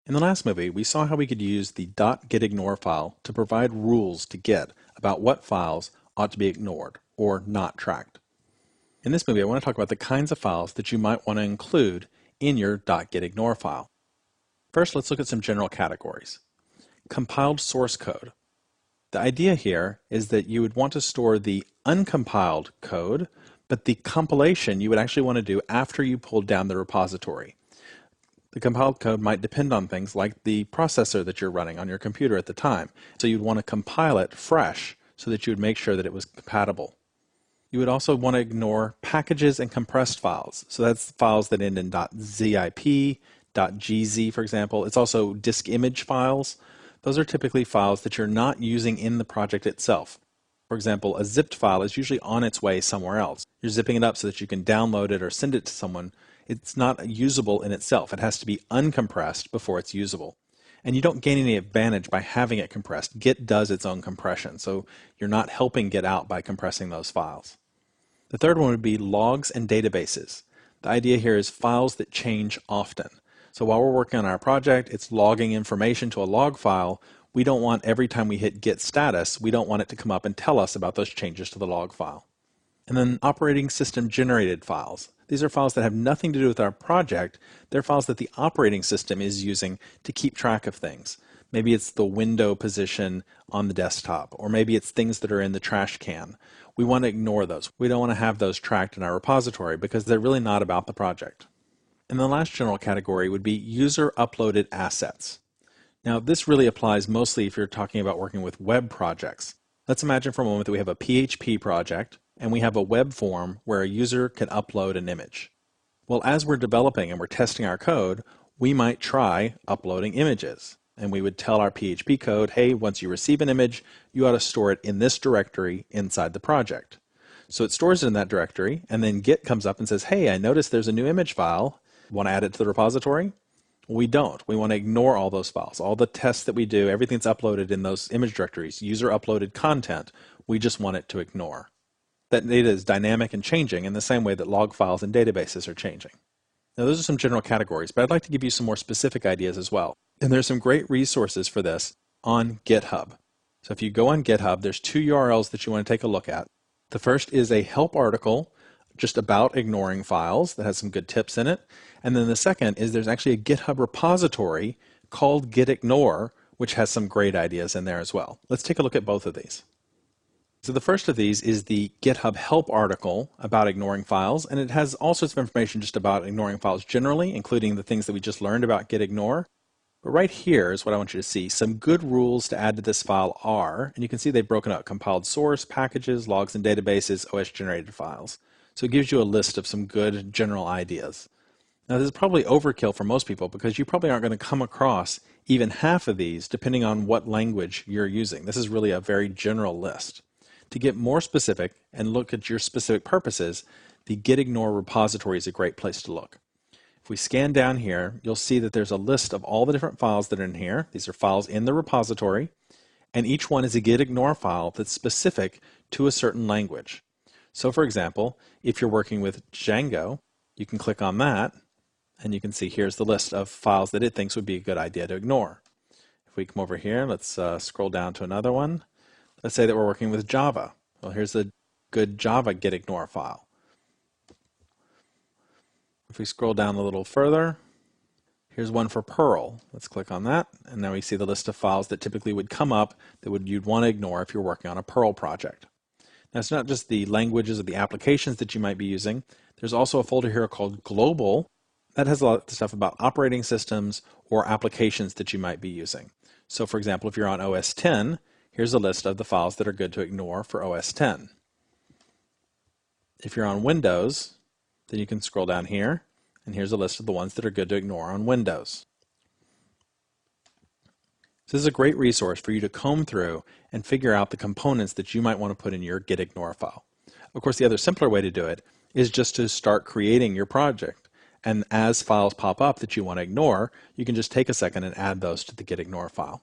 In the last movie, we saw how we could use the .gitignore file to provide rules to Git about what files ought to be ignored or not tracked. In this movie, I want to talk about the kinds of files that you might want to include in your .gitignore file. First, let's look at some general categories. Compiled source code. The idea here is that you would want to store the uncompiled code, but the compilation you would actually want to do after you pulled down the repository. The compiled code might depend on things like the processor that you're running on your computer at the time. So you'd want to compile it fresh so that you would make sure that it was compatible. You would also want to ignore packages and compressed files. So that's files that end in .zip, .gz, for example. It's also disk image files. Those are typically files that you're not using in the project itself. For example, a zipped file is usually on its way somewhere else. You're zipping it up so that you can download it or send it to someone. It's not usable in itself. It has to be uncompressed before it's usable. And you don't gain any advantage by having it compressed. Git does its own compression, so you're not helping Git out by compressing those files. The third one would be logs and databases. The idea here is files that change often. So while we're working on our project, it's logging information to a log file. We don't want every time we hit Git status, we don't want it to come up and tell us about those changes to the log file. And then operating system generated files. These are files that have nothing to do with our project. They're files that the operating system is using to keep track of things. Maybe it's the window position on the desktop, or maybe it's things that are in the trash can. We want to ignore those. We don't want to have those tracked in our repository because they're really not about the project. And the last general category would be user uploaded assets. Now, this really applies mostly if you're talking about working with web projects. Let's imagine for a moment that we have a PHP project and we have a web form where a user can upload an image. Well, as we're developing and we're testing our code, we might try uploading images. And we would tell our PHP code, hey, once you receive an image, you ought to store it in this directory inside the project. So it stores it in that directory, and then Git comes up and says, hey, I noticed there's a new image file. Want to add it to the repository? We don't. We want to ignore all those files. All the tests that we do, everything that's uploaded in those image directories, user uploaded content, we just want it to ignore. That data is dynamic and changing in the same way that log files and databases are changing. Now, those are some general categories, but I'd like to give you some more specific ideas as well. And there's some great resources for this on GitHub. So if you go on GitHub, there's two URLs that you want to take a look at. The first is a help article just about ignoring files that has some good tips in it. And then the second is there's actually a GitHub repository called gitignore, which has some great ideas in there as well. Let's take a look at both of these. So the first of these is the GitHub help article about ignoring files, and it has all sorts of information just about ignoring files generally, including the things that we just learned about gitignore. But right here is what I want you to see. Some good rules to add to this file are, and you can see they've broken out compiled source, packages, logs and databases, OS generated files. So it gives you a list of some good general ideas. Now this is probably overkill for most people because you probably aren't going to come across even half of these depending on what language you're using. This is really a very general list. To get more specific and look at your specific purposes, the gitignore repository is a great place to look. If we scan down here, you'll see that there's a list of all the different files that are in here. These are files in the repository, and each one is a gitignore file that's specific to a certain language. So for example, if you're working with Django, you can click on that, and you can see here's the list of files that it thinks would be a good idea to ignore. If we come over here, let's scroll down to another one. Let's say that we're working with Java. Well, here's a good Java gitignore file. If we scroll down a little further, here's one for Perl. Let's click on that, and now we see the list of files that typically would come up that you'd want to ignore if you're working on a Perl project. Now, it's not just the languages or the applications that you might be using. There's also a folder here called Global that has a lot of stuff about operating systems or applications that you might be using. So for example, if you're on OS 10, here's a list of the files that are good to ignore for OS 10. If you're on Windows, then you can scroll down here, and here's a list of the ones that are good to ignore on Windows. So this is a great resource for you to comb through and figure out the components that you might want to put in your gitignore file. Of course, the other simpler way to do it is just to start creating your project. And as files pop up that you want to ignore, you can just take a second and add those to the gitignore file.